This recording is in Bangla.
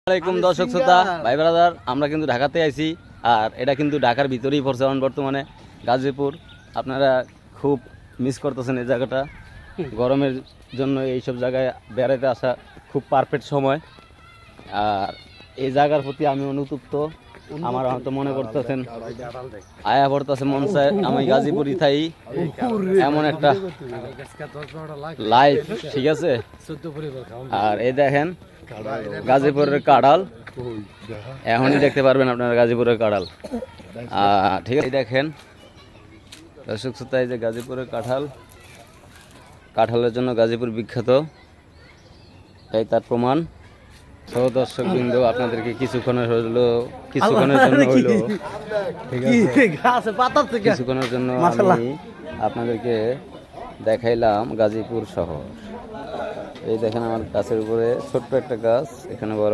আসসালামাইকুম দর্শক শ্রোতা ভাই ব্রাদার, আমরা কিন্তু ঢাকাতে আইছি। আর এটা কিন্তু ঢাকার ভিতরেই পড়ছে বর্তমানে গাজীপুর। আপনারা খুব মিস করতেছেন এই জায়গাটা। গরমের জন্য এইসব জায়গায় বেড়াতে আসা খুব পারফেক্ট সময়। আর এই জায়গার প্রতি আমি অনুতপ্ত। আমার হয়তো মনে করতেছেন আয়া পড়তেছে মন চায় আমি গাজীপুরই থাই, এমন একটা লাইফ। ঠিক আছে। আর এই দেখেন গাজীপুরের কাঁড়াল, এখনই দেখতে পারবেন আপনারা গাজীপুরের কাঁড়াল। ঠিক আছে, দেখেন দর্শক শ্রোতা, এই যে গাজীপুরের কাঁঠালের জন্য গাজীপুর বিখ্যাত, তাই তার প্রমাণ। তো দর্শক বিন্দু, আপনাদেরকে কিছুক্ষণের জন্য হইলো, ঠিক আছে, কিছুক্ষণের জন্য আমি আপনাদেরকে দেখাইলাম গাজীপুর শহর। এই দেখেন আমার গাছের উপরে ছোট্ট একটা গাছ, এখানে বড়